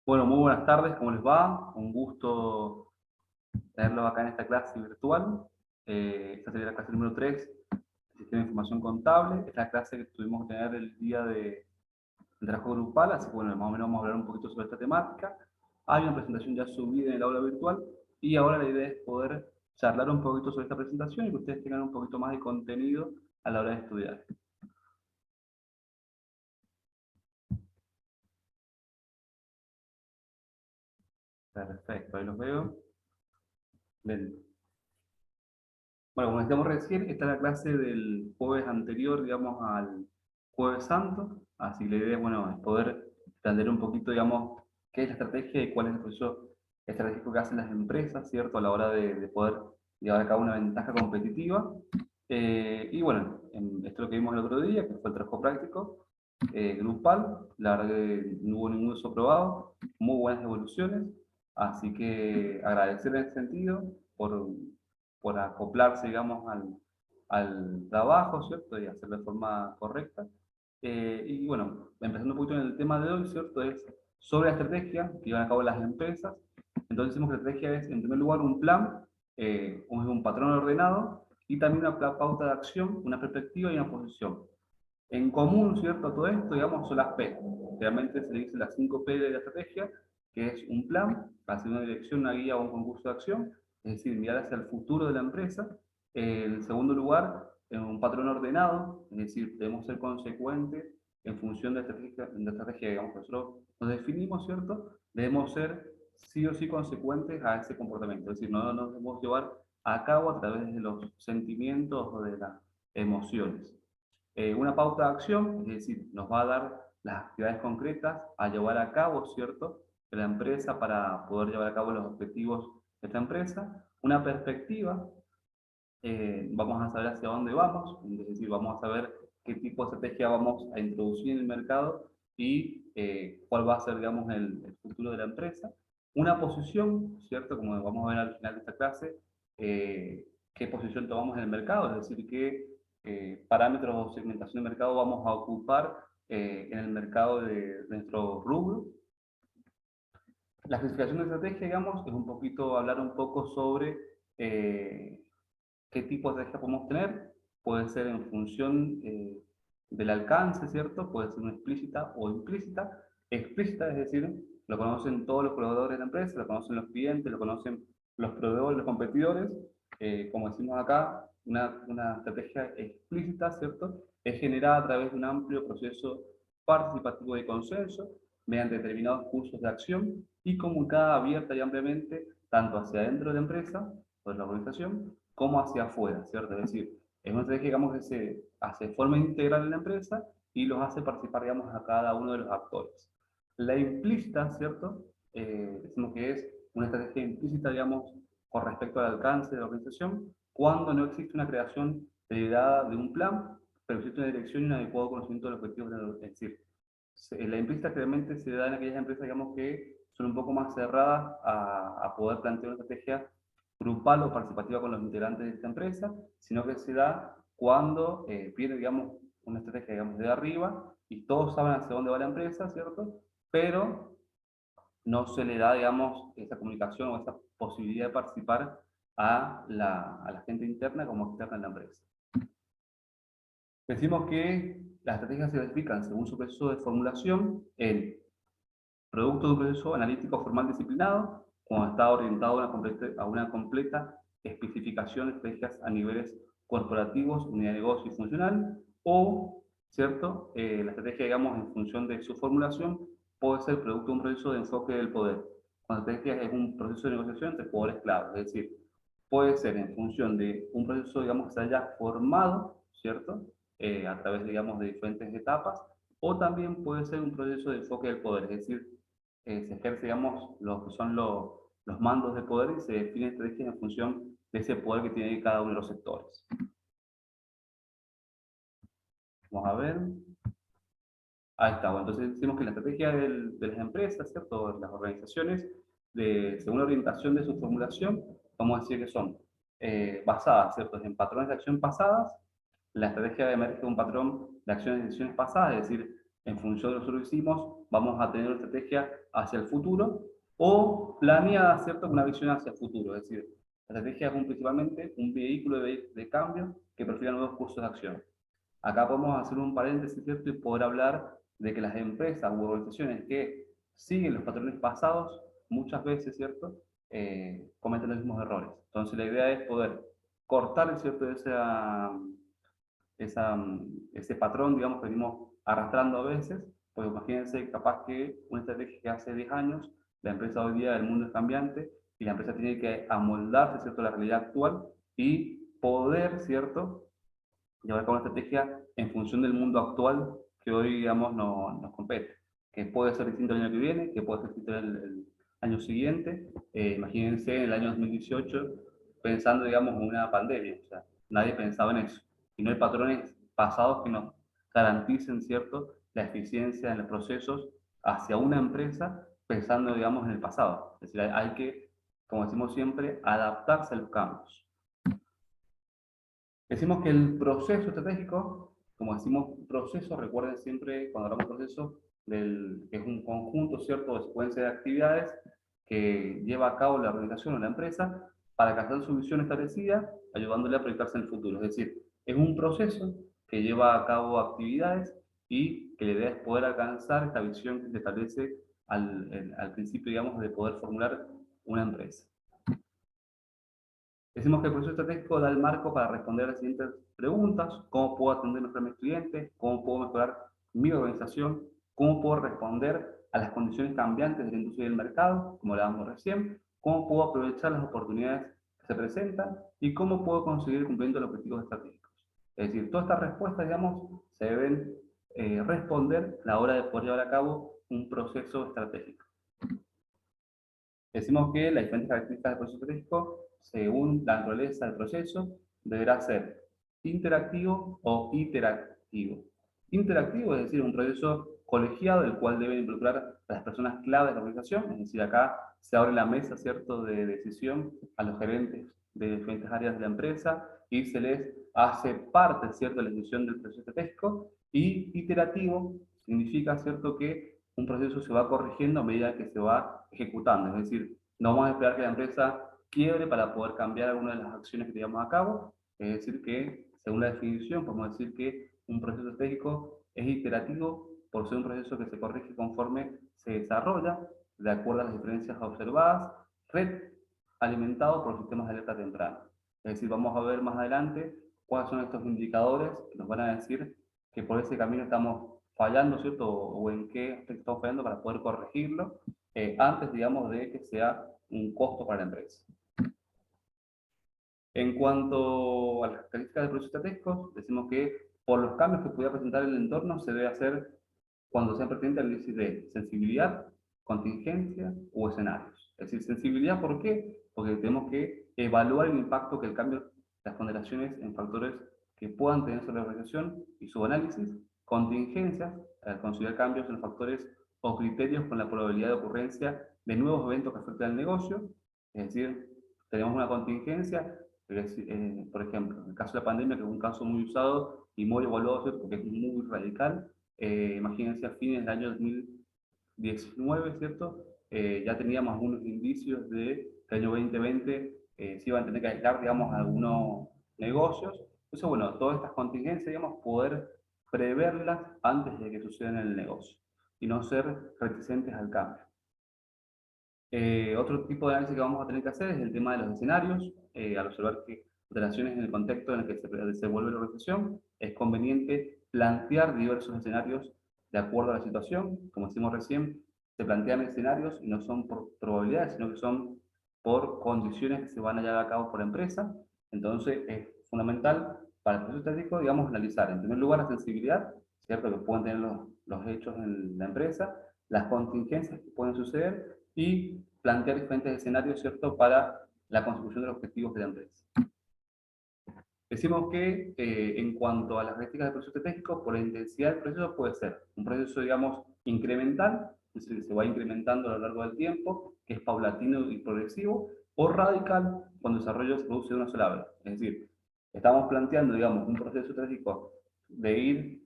Bueno, muy buenas tardes, ¿cómo les va? Un gusto tenerlos acá en esta clase virtual. Esta sería la clase número 3 de Sistema de Información Contable. Es la clase que tuvimos que tener el día de trabajo grupal, así que bueno, más o menos vamos a hablar un poquito sobre esta temática. Hay una presentación ya subida en el aula virtual y ahora la idea es poder charlar un poquito sobre esta presentación y que ustedes tengan un poquito más de contenido a la hora de estudiar. Perfecto, ahí los veo. Bien. Bueno, como decíamos recién, esta es la clase del jueves anterior, digamos, al Jueves Santo, así que la idea es, bueno, es poder entender un poquito, digamos, qué es la estrategia y cuál es el proceso estratégico que hacen las empresas, ¿cierto? A la hora de poder llevar a cabo una ventaja competitiva. Y bueno, esto es lo que vimos el otro día, que fue el trabajo práctico, grupal, la verdad que no hubo ningún uso probado, muy buenas evoluciones, así que agradecer en ese sentido por acoplarse, digamos, al trabajo, ¿cierto? Y hacerlo de forma correcta. Y bueno, empezando un poquito en el tema de hoy, ¿cierto? Es sobre la estrategia que llevan a cabo las empresas. Entonces decimos que la estrategia es, en primer lugar, un plan, un patrón ordenado y también una pauta de acción, una perspectiva y una posición. En común, ¿cierto? A todo esto, digamos, son las P. Realmente se le dice las 5 P de la estrategia, que es un plan, hacia una dirección, una guía o un concurso de acción, es decir, mirar hacia el futuro de la empresa. En segundo lugar, un patrón ordenado, es decir, debemos ser consecuentes en función de la estrategia digamos, que nosotros nos definimos, ¿cierto? Debemos ser sí o sí consecuentes a ese comportamiento, es decir, no nos debemos llevar a cabo a través de los sentimientos o de las emociones. Una pauta de acción, es decir, nos va a dar las actividades concretas a llevar a cabo, ¿cierto?, de la empresa para poder llevar a cabo los objetivos de esta empresa. Una perspectiva, vamos a saber hacia dónde vamos, es decir, vamos a saber qué tipo de estrategia vamos a introducir en el mercado y cuál va a ser, digamos, el futuro de la empresa. Una posición, ¿cierto? Como vamos a ver al final de esta clase, qué posición tomamos en el mercado, es decir, qué parámetros o segmentación de mercado vamos a ocupar en el mercado de nuestro rubro. La clasificación de estrategia, digamos, es un poquito hablar un poco sobre qué tipo de estrategia podemos tener. Puede ser en función del alcance, ¿cierto? Puede ser una explícita o implícita. Explícita, es decir, lo conocen todos los colaboradores de la empresa, lo conocen los clientes, lo conocen los proveedores, los competidores. Como decimos acá, una estrategia explícita, ¿cierto? Es generada a través de un amplio proceso participativo de consenso mediante determinados cursos de acción y comunicada abierta y ampliamente tanto hacia adentro de la empresa o de la organización como hacia afuera, ¿cierto? Es decir, es una estrategia, digamos, que se hace de forma integral en la empresa y los hace participar, digamos, a cada uno de los actores. La implícita, ¿cierto? Decimos que es una estrategia implícita, digamos, con respecto al alcance de la organización, cuando no existe una creación deliberada de un plan, pero existe una dirección y un adecuado conocimiento de los objetivos de la, es decir, la implícita realmente se da en aquellas empresas, digamos, que son un poco más cerradas a poder plantear una estrategia grupal o participativa con los integrantes de esta empresa, sino que se da cuando viene, digamos, una estrategia, digamos, de arriba y todos saben hacia dónde va la empresa, ¿cierto? Pero no se le da, digamos, esa comunicación o esa posibilidad de participar a la gente interna como externa en la empresa. Decimos que las estrategias se verifican según su proceso de formulación en producto de un proceso analítico formal disciplinado, cuando está orientado a una completa especificación de estrategias a niveles corporativos, unidad de negocio y funcional, o, ¿cierto? La estrategia, digamos, en función de su formulación, puede ser producto de un proceso de enfoque del poder. Cuando la estrategia es un proceso de negociación entre poderes clave, es decir, puede ser en función de un proceso, digamos, que se haya formado, ¿cierto? A través, digamos, de diferentes etapas, o también puede ser un proceso de enfoque del poder, es decir, se ejerce, digamos, lo que son los mandos de poder y se define estrategia en función de ese poder que tiene cada uno de los sectores. Vamos a ver. Ahí está. Bueno, entonces decimos que la estrategia de las empresas, ¿cierto? De las organizaciones, según la orientación de su formulación, vamos a decir que son basadas, ¿cierto?, en patrones de acción pasadas. La estrategia emerge de un patrón de acciones y decisiones pasadas, es decir, en función de lo que nosotros hicimos, vamos a tener una estrategia hacia el futuro o planeada, ¿cierto?, con una visión hacia el futuro. Es decir, la estrategia es principalmente un vehículo de cambio que perfila nuevos cursos de acción. Acá podemos hacer un paréntesis, ¿cierto?, y poder hablar de que las empresas u organizaciones que siguen los patrones pasados, muchas veces, ¿cierto?, cometen los mismos errores. Entonces la idea es poder cortar, ¿cierto?, ese patrón, digamos, que venimos arrastrando a veces, pues imagínense capaz que una estrategia que hace 10 años, la empresa hoy día, el mundo es cambiante, y la empresa tiene que amoldarse, ¿cierto?, a la realidad actual y poder, ¿cierto?, llevar a cabo una estrategia en función del mundo actual que hoy, digamos, nos compete. Que puede ser distinto el año que viene, que puede ser distinto el año siguiente. Imagínense en el año 2018 pensando, digamos, en una pandemia. O sea, nadie pensaba en eso. Y no hay patrones pasados que nos garanticen, ¿cierto?, la eficiencia en los procesos hacia una empresa pensando, digamos, en el pasado. Es decir, hay que, como decimos siempre, adaptarse a los cambios. Decimos que el proceso estratégico, como decimos proceso, recuerden siempre cuando hablamos de proceso, que es un conjunto, ¿cierto?, de secuencia de actividades que lleva a cabo la organización o la empresa para alcanzar su visión establecida, ayudándole a proyectarse en el futuro. Es decir, es un proceso que lleva a cabo actividades y que la idea es poder alcanzar esta visión que se establece al principio, digamos, de poder formular una empresa. Decimos que el proceso estratégico da el marco para responder a las siguientes preguntas: ¿cómo puedo atender mejor a mis clientes? ¿Cómo puedo mejorar mi organización? ¿Cómo puedo responder a las condiciones cambiantes de la industria y del mercado, como hablábamos recién? ¿Cómo puedo aprovechar las oportunidades que se presentan? ¿Y cómo puedo conseguir cumpliendo los objetivos estratégicos? Es decir, todas estas respuestas, digamos, se deben responder a la hora de poder llevar a cabo un proceso estratégico. Decimos que las diferentes características del proceso estratégico, según la naturaleza del proceso, deberá ser interactivo o iterativo. Interactivo, es decir, un proceso colegiado del cual deben involucrar a las personas clave de la organización, es decir, acá se abre la mesa, ¿cierto?, de decisión a los gerentes de diferentes áreas de la empresa y se les hace parte, ¿cierto?, de la decisión del proceso estratégico. Y iterativo significa, ¿cierto?, que un proceso se va corrigiendo a medida que se va ejecutando. Es decir, no vamos a esperar que la empresa quiebre para poder cambiar alguna de las acciones que llevamos a cabo. Es decir, que según la definición podemos decir que un proceso estratégico es iterativo por ser un proceso que se corrige conforme se desarrolla, de acuerdo a las diferencias observadas, alimentado por sistemas de alerta temprana. Es decir, vamos a ver más adelante cuáles son estos indicadores que nos van a decir que por ese camino estamos fallando, ¿cierto? O en qué aspecto estamos fallando para poder corregirlo antes, digamos, de que sea un costo para la empresa. En cuanto a las características del proceso estratégico, decimos que por los cambios que pudiera presentar el entorno se debe hacer cuando sea pertinente el análisis de sensibilidad, contingencia o escenarios. Es decir, sensibilidad, ¿por qué? Porque tenemos que evaluar el impacto que el cambio, las ponderaciones en factores que puedan tener sobre la organización y su análisis. Contingencias, al considerar cambios en los factores o criterios con la probabilidad de ocurrencia de nuevos eventos que afecten al negocio. Es decir, tenemos una contingencia, por ejemplo, en el caso de la pandemia, que es un caso muy usado y muy evaluado, ¿cierto?, porque es muy radical. Imagínense, a fines del año 2019, ¿cierto? Ya teníamos algunos indicios de que el año 2020 se iban a tener que aislar, digamos, algunos negocios. Entonces, bueno, todas estas contingencias, digamos, poder preverlas antes de que sucedan en el negocio y no ser reticentes al cambio. Otro tipo de análisis que vamos a tener que hacer es el tema de los escenarios. Al observar que relaciones en el contexto en el que se desenvuelve la organización, es conveniente plantear diversos escenarios de acuerdo a la situación. Como decimos recién, se plantean escenarios y no son por probabilidades, sino que son por condiciones que se van a llevar a cabo por la empresa. Entonces, es fundamental para el proceso estratégico, digamos, analizar, en primer lugar, la sensibilidad, ¿cierto?, que pueden tener los hechos en la empresa, las contingencias que pueden suceder y plantear diferentes escenarios, ¿cierto?, para la consecución de los objetivos de la empresa. Decimos que en cuanto a las características del proceso estratégico, por la intensidad del proceso puede ser un proceso, digamos, incremental, es decir, que se va incrementando a lo largo del tiempo, que es paulatino y progresivo, o radical, cuando el desarrollo se produce de una sola vez. Es decir, estamos planteando, digamos, un proceso estratégico de ir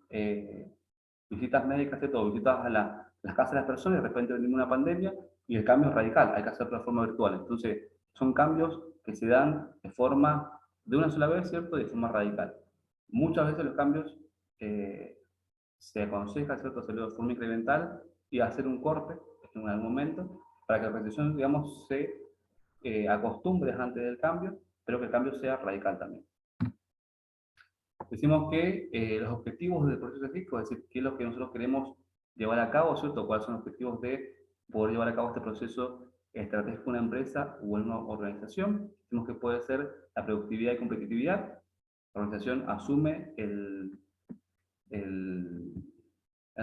visitas médicas, ¿cierto? Visitas a las casas de las personas y de repente venimos una pandemia y el cambio es radical, hay que hacerlo de forma virtual. Entonces, son cambios que se dan de forma, de una sola vez, ¿cierto? De forma radical. Muchas veces los cambios se aconseja, ¿cierto?, hacerlo de forma incremental y hacer un corte en algún momento para que la organización, digamos, se acostumbre antes del cambio, pero que el cambio sea radical también. Decimos que los objetivos del proceso estratégico, es decir, qué es lo que nosotros queremos llevar a cabo, ¿cierto? ¿Cuáles son los objetivos de poder llevar a cabo este proceso estratégico en una empresa o en una organización? Decimos que puede ser la productividad y competitividad. La organización asume el, el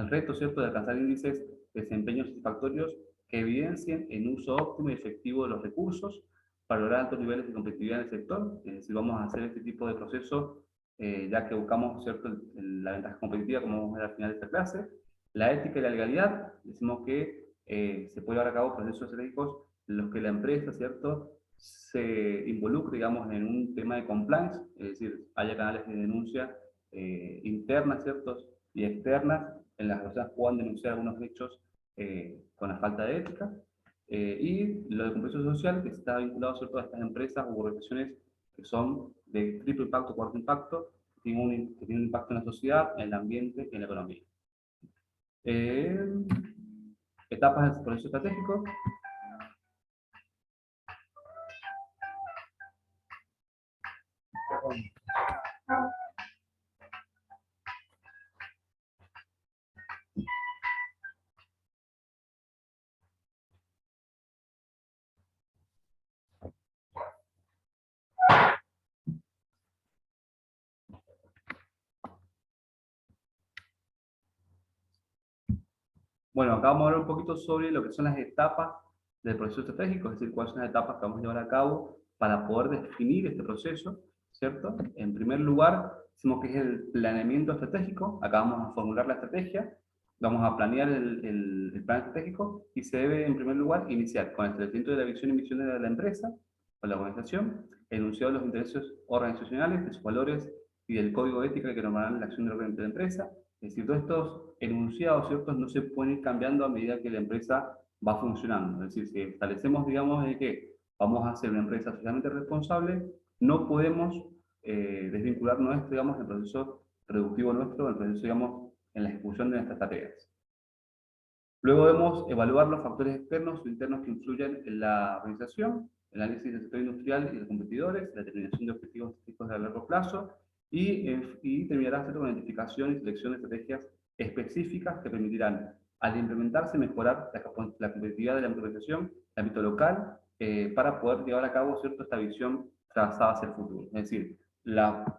reto, ¿cierto?, de alcanzar índices de desempeño satisfactorios que evidencien el uso óptimo y efectivo de los recursos para lograr altos niveles de competitividad en el sector. Es decir, vamos a hacer este tipo de procesos ya que buscamos, ¿cierto?, la ventaja competitiva, como vamos a ver al final de esta clase. La ética y la legalidad, decimos que se puede llevar a cabo procesos estratégicos en los que la empresa, ¿cierto?, se involucre, digamos, en un tema de compliance, es decir, haya canales de denuncia internas, ¿cierto?, y externas, en las personas puedan denunciar algunos hechos con la falta de ética. Y lo de compromiso social, que está vinculado, ¿cierto?, a estas empresas u organizaciones que son de triple impacto, cuarto impacto, que tienen un impacto en la sociedad, en el ambiente y en la economía. Eh, Etapas del proceso estratégico. Bueno, acá vamos a hablar un poquito sobre lo que son las etapas del proceso estratégico, es decir, cuáles son las etapas que vamos a llevar a cabo para poder definir este proceso, ¿cierto? En primer lugar, decimos que es el planeamiento estratégico. Acá vamos a formular la estrategia, vamos a planear el plan estratégico y se debe, en primer lugar, iniciar con el establecimiento de la visión y misión de la empresa o la organización, enunciado de los intereses organizacionales, de sus valores y del código de ética que normarán la acción de la empresa. Es decir, todos estos enunciados, ¿cierto?, no se pueden ir cambiando a medida que la empresa va funcionando. Es decir, si establecemos, digamos, de que vamos a ser una empresa socialmente responsable, no podemos desvincularnos, digamos, del proceso productivo nuestro, del proceso, digamos, en la ejecución de nuestras tareas. Luego debemos evaluar los factores externos o internos que influyen en la organización, el análisis del sector industrial y de los competidores, la determinación de objetivos estratégicos a largo plazo y terminará con la identificación y selección de estrategias específicas que permitirán, al implementarse, mejorar la competitividad de la organización, el ámbito local, para poder llevar a cabo, ¿cierto?, esta visión trazada hacia el futuro. Es decir,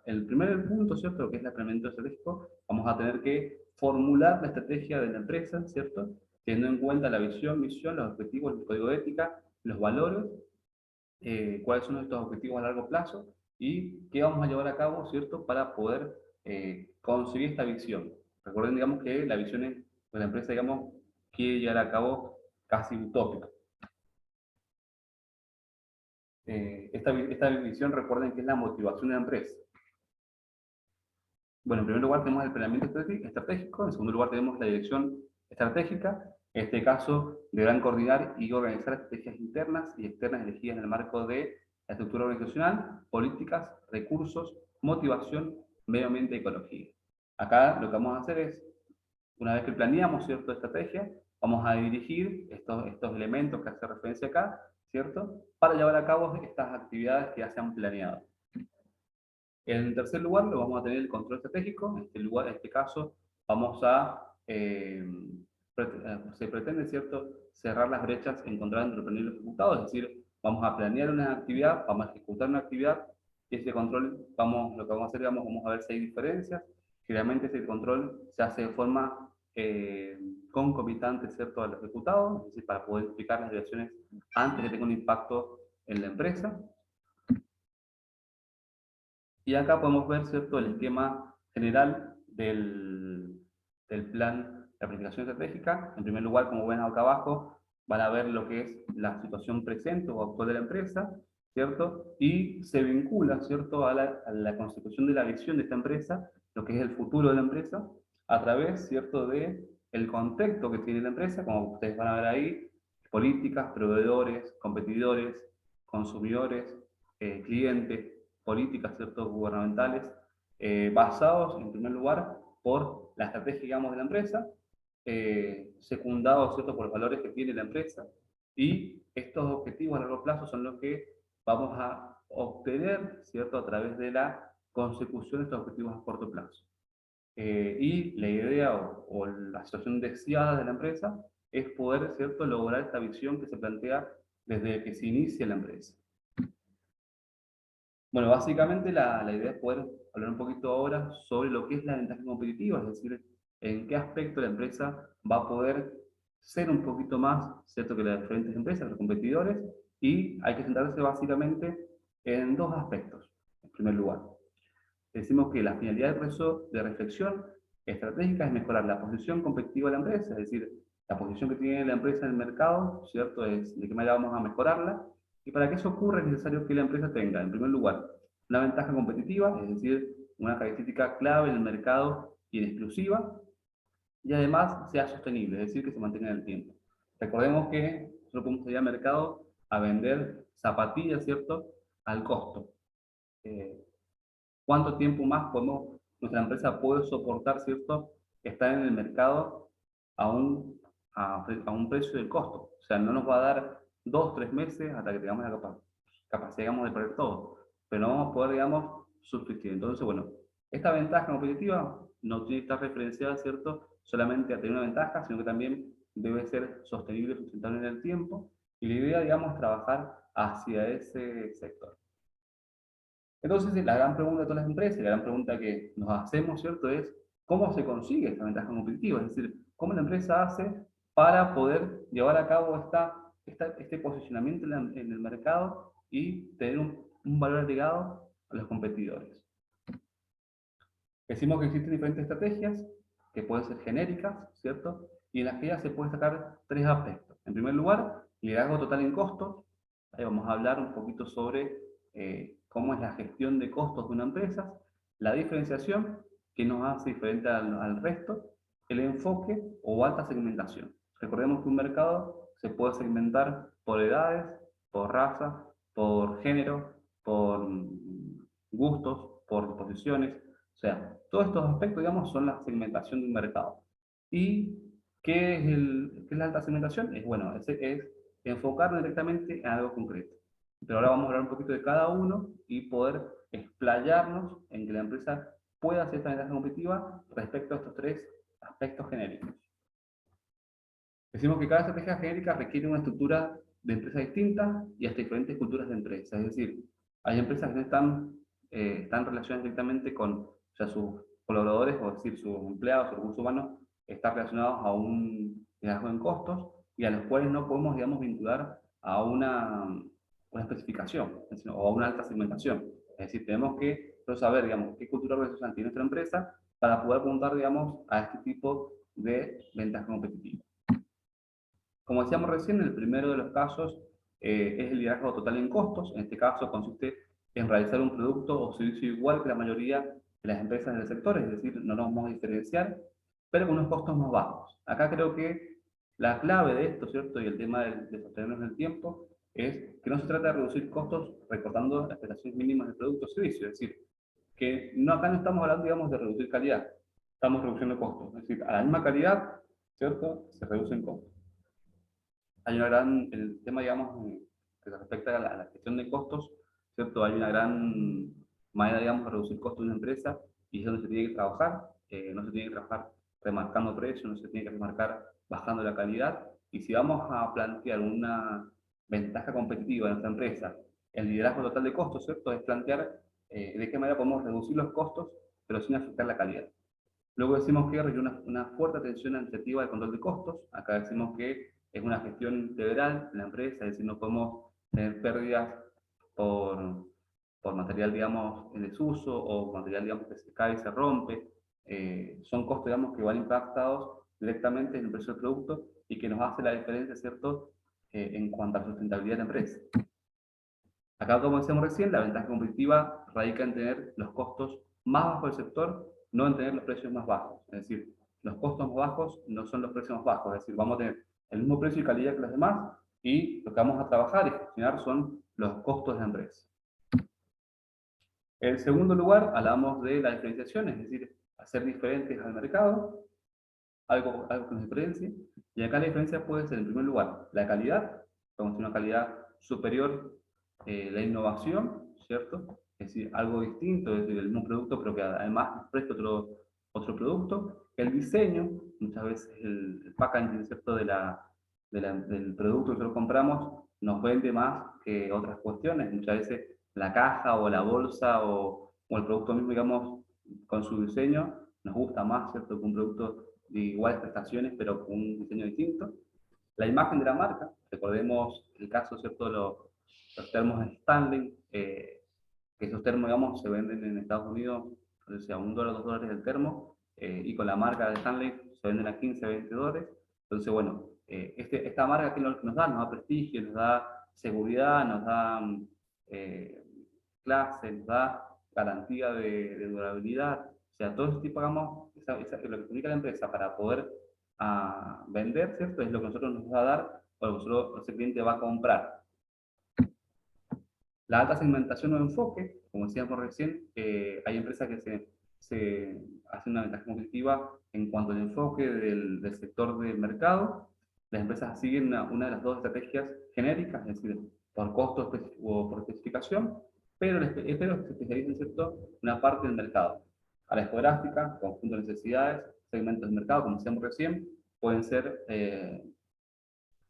el primer punto, ¿cierto?, lo que es el planeamiento estratégico, vamos a tener que formular la estrategia de la empresa, ¿cierto?, teniendo en cuenta la visión, misión, los objetivos, el código de ética, los valores, cuáles son nuestros objetivos a largo plazo y qué vamos a llevar a cabo, ¿cierto?, para poder conseguir esta visión. Recuerden, digamos, que la visión es, pues la empresa, digamos, quiere llevar a cabo casi utópica. Esta visión, recuerden que es la motivación de la empresa. Bueno, en primer lugar tenemos el planeamiento estratégico, en segundo lugar tenemos la dirección estratégica. En este caso, deberán coordinar y organizar estrategias internas y externas elegidas en el marco de la estructura organizacional, políticas, recursos, motivación, medio ambiente y ecología. Acá lo que vamos a hacer es, una vez que planeamos, ¿cierto?, estrategia, vamos a dirigir estos elementos que hace referencia acá, ¿cierto?, para llevar a cabo estas actividades que ya se han planeado. En tercer lugar, lo vamos a tener el control estratégico. En este caso, vamos se pretende, ¿cierto?, cerrar las brechas encontradas entre el planeado y los ejecutados, es decir, vamos a planear una actividad, vamos a ejecutar una actividad, y ese control, lo que vamos a hacer, digamos, vamos a ver si hay diferencias. Generalmente ese control se hace de forma concomitante, ¿cierto?, al ejecutado, es decir, para poder explicar las direcciones antes de que tenga un impacto en la empresa. Y acá podemos ver, ¿cierto?, el esquema general del plan de planificación estratégica. En primer lugar, como ven acá abajo, van a ver lo que es la situación presente o actual de la empresa, ¿cierto? Y se vincula, ¿cierto?, a la constitución de la visión de esta empresa, lo que es el futuro de la empresa, a través, ¿cierto?, de el contexto que tiene la empresa, como ustedes van a ver ahí, políticas, proveedores, competidores, consumidores, clientes, políticas, ¿cierto?, gubernamentales, basados, en primer lugar, por la estrategia, digamos, de la empresa, secundados, ¿cierto?, por los valores que tiene la empresa, y estos objetivos a largo plazo son los que vamos a obtener, ¿cierto?, a través de la consecución de estos objetivos a corto plazo. Y la idea o la situación deseada de la empresa es poder, ¿cierto?, lograr esta visión que se plantea desde que se inicia la empresa. Bueno, básicamente la idea es poder hablar un poquito ahora sobre lo que es la ventaja competitiva, es decir, en qué aspecto la empresa va a poder ser un poquito más, ¿cierto?, que las diferentes empresas, los competidores, y hay que centrarse básicamente en dos aspectos, en primer lugar. Decimos que la finalidad del proceso de reflexión estratégica es mejorar la posición competitiva de la empresa, es decir, la posición que tiene la empresa en el mercado, ¿cierto? Es de qué manera vamos a mejorarla. Y para que eso ocurra es necesario que la empresa tenga, en primer lugar, una ventaja competitiva, es decir, una característica clave en el mercado y en exclusiva, y además sea sostenible, es decir, que se mantenga en el tiempo. Recordemos que nosotros podemos salir al mercado a vender zapatillas, ¿cierto?, al costo. ¿Cuánto tiempo más nuestra empresa puede soportar, ¿cierto?, estar en el mercado a un precio del costo? O sea, no nos va a dar 2, 3 meses hasta que tengamos la capacidad, digamos, de perder todo, pero no vamos a poder, digamos, subsistir. Entonces, bueno, esta ventaja competitiva no tiene que estar referenciada, ¿cierto?, solamente a tener una ventaja, sino que también debe ser sostenible y sustentable en el tiempo, y la idea, digamos, es trabajar hacia ese sector. Entonces, la gran pregunta de todas las empresas, la gran pregunta que nos hacemos, ¿cierto?, es ¿cómo se consigue esta ventaja competitiva? Es decir, ¿cómo la empresa hace para poder llevar a cabo este posicionamiento en el mercado y tener un valor agregado a los competidores? Decimos que existen diferentes estrategias que pueden ser genéricas, ¿cierto? Y en las que ya se pueden sacar tres aspectos. En primer lugar, liderazgo total en costos. Ahí vamos a hablar un poquito sobre cómo es la gestión de costos de una empresa, la diferenciación, que nos hace diferente al resto, el enfoque o alta segmentación. Recordemos que un mercado se puede segmentar por edades, por raza, por género, por gustos, por disposiciones. O sea, todos estos aspectos, digamos, son la segmentación de un mercado. ¿Y qué es la alta segmentación? Bueno, es enfocar directamente en algo concreto. Pero ahora vamos a hablar un poquito de cada uno y poder explayarnos en que la empresa pueda hacer esta ventaja competitiva respecto a estos tres aspectos genéricos. Decimos que cada estrategia genérica requiere una estructura de empresa distinta y hasta diferentes culturas de empresa. Es decir, hay empresas que no están relacionadas directamente con, o sea, sus colaboradores, o decir, sus empleados, sus recursos humanos, están relacionados a un liderazgo en costos y a los cuales no podemos, digamos, vincular a una especificación o a una alta segmentación. Es decir, tenemos que saber, digamos, qué cultura organizacional tiene nuestra empresa para poder apuntar, digamos, a este tipo de ventaja competitiva. Como decíamos recién, el primero de los casos es el liderazgo total en costos. En este caso consiste en realizar un producto o servicio igual que la mayoría de las empresas del sector, es decir, no nos vamos a diferenciar, pero con unos costos más bajos. Acá creo que la clave de esto, ¿cierto? Y el tema de sostenernos en el tiempo, es que no se trata de reducir costos recortando las prestaciones mínimas del producto o servicio. Es decir, que acá no estamos hablando, digamos, de reducir calidad, estamos reduciendo costos. Es decir, a la misma calidad, ¿cierto?, se reducen costos. Hay el tema, digamos, que respecta a la gestión de costos, ¿cierto? Hay una gran manera, digamos, de reducir costos de una empresa y es donde se tiene que trabajar. No se tiene que trabajar remarcando precios, no se tiene que remarcar bajando la calidad. Y si vamos a plantear una ventaja competitiva de nuestra empresa, el liderazgo total de costos, ¿cierto? Es plantear de qué manera podemos reducir los costos, pero sin afectar la calidad. Luego decimos que requiere una fuerte atención administrativa al control de costos. Acá decimos que es una gestión integral en la empresa, es decir, no podemos tener pérdidas por, por material, digamos, en desuso o material, digamos, que se cae y se rompe. Son costos, digamos, que van impactados directamente en el precio del producto y que nos hace la diferencia, ¿cierto?, en cuanto a la sustentabilidad de la empresa. Acá, como decíamos recién, la ventaja competitiva radica en tener los costos más bajos del sector, no en tener los precios más bajos. Es decir, los costos más bajos no son los precios más bajos, es decir, vamos a tener el mismo precio y calidad que los demás, y lo que vamos a trabajar y gestionar son los costos de la empresa. En segundo lugar, hablamos de la diferenciación, es decir, hacer diferentes al mercado, algo que nos diferencie. Y acá la diferencia puede ser, en primer lugar, la calidad, vamos a tener una calidad superior, la innovación, ¿cierto? Es decir, algo distinto, es decir, el mismo producto, pero que además nos presta otro producto. El diseño, muchas veces el packaging, ¿cierto? Del producto que nosotros compramos nos vende más que otras cuestiones. Muchas veces la caja o la bolsa o el producto mismo, digamos, con su diseño, nos gusta más, ¿cierto? Que un producto de iguales prestaciones, pero con un diseño distinto. La imagen de la marca, recordemos el caso, ¿cierto? Los termos Stanley, que esos termos, digamos, se venden en Estados Unidos, o sea, $1, $2 el termo, y con la marca de Stanley se venden a 15, $20. Entonces, bueno, esta marca que nos da prestigio, nos da seguridad, nos da eh, clase, nos da garantía de durabilidad, o sea, todo ese tipo, digamos, lo que comunica la empresa para poder vender, ¿cierto? Es lo que nosotros nos va a dar o lo que nosotros, ese cliente va a comprar. La alta segmentación o enfoque, como decíamos recién, hay empresas que se hacen una ventaja competitiva en cuanto al enfoque del sector del mercado. Las empresas siguen una de las dos estrategias genéricas, es decir, por costo o por especificación, pero se especializan, ¿cierto?, en una parte del mercado. A la discográfica, conjunto de necesidades, segmentos del mercado, como decíamos recién, pueden ser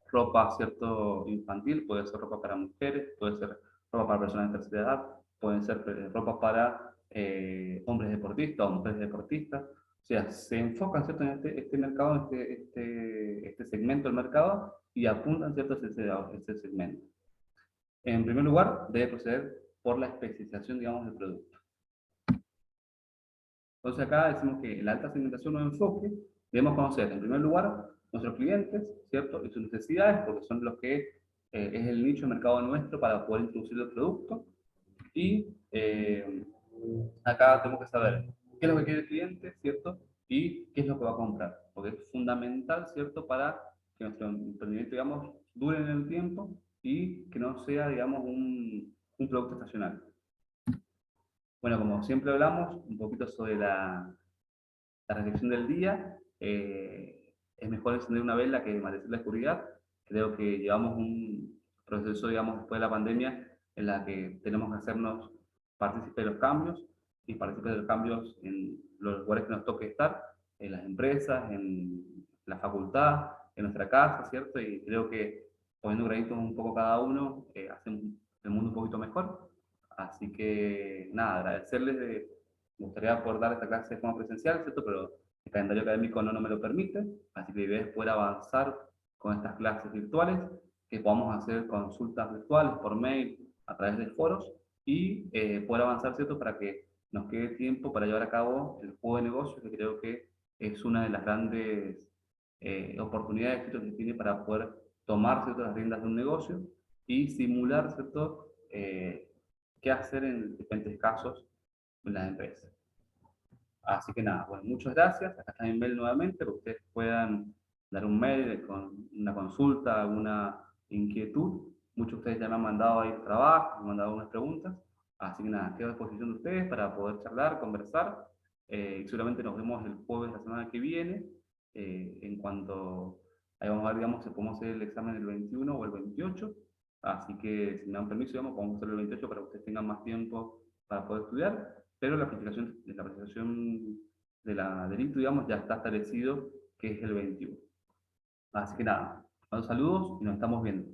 ropa, ¿cierto?, infantil, puede ser ropa para mujeres, puede ser ropa para personas de tercera edad, pueden ser ropa para hombres deportistas o mujeres deportistas. O sea, se enfocan, ¿cierto?, en este mercado, este segmento del mercado, y apuntan, ¿cierto?, a este segmento. En primer lugar, debe proceder por la especialización, digamos, del producto. Entonces acá decimos que en la alta segmentación o enfoque debemos conocer, en primer lugar, nuestros clientes, ¿cierto? Y sus necesidades, porque son los que es el nicho de mercado nuestro para poder introducir el producto. Y acá tenemos que saber qué es lo que quiere el cliente, ¿cierto? Y qué es lo que va a comprar, porque es fundamental, ¿cierto?, para que nuestro emprendimiento, digamos, dure en el tiempo y que no sea, digamos, un producto estacional. Bueno, como siempre hablamos un poquito sobre la reflexión del día. Es mejor encender una vela que maldecir la oscuridad. Creo que llevamos un proceso, digamos, después de la pandemia, en la que tenemos que hacernos partícipes de los cambios, y partícipes de los cambios en los lugares que nos toque estar, en las empresas, en la facultad, en nuestra casa, ¿cierto? Y creo que poniendo granitos un poco cada uno, hacemos el mundo un poquito mejor. Así que, nada, agradecerles me gustaría poder dar esta clase de forma presencial, ¿cierto? Pero el calendario académico no me lo permite, así que la idea es poder avanzar con estas clases virtuales, que podamos hacer consultas virtuales por mail, a través de foros, y poder avanzar, ¿cierto?, para que nos quede tiempo para llevar a cabo el juego de negocios, que creo que es una de las grandes oportunidades, ¿cierto?, que tiene para poder tomar, ¿cierto?, las riendas de un negocio y simular, ¿cierto?, qué hacer en diferentes casos en las empresas. Así que nada, bueno, muchas gracias. Acá está mi mail nuevamente, para que ustedes puedan dar un mail con una consulta, alguna inquietud. Muchos de ustedes ya me han mandado ahí trabajo, me han mandado algunas preguntas. Así que nada, quedo a disposición de ustedes para poder charlar, conversar. Y seguramente nos vemos el jueves de la semana que viene. En cuanto ahí vamos a ver, digamos, si podemos hacer el examen el 21 o el 28. Así que si me dan permiso, digamos, podemos hacerlo el 28 para que ustedes tengan más tiempo para poder estudiar, pero la presentación del ITU, digamos, ya está establecido que es el 21. Así que nada, saludos y nos estamos viendo.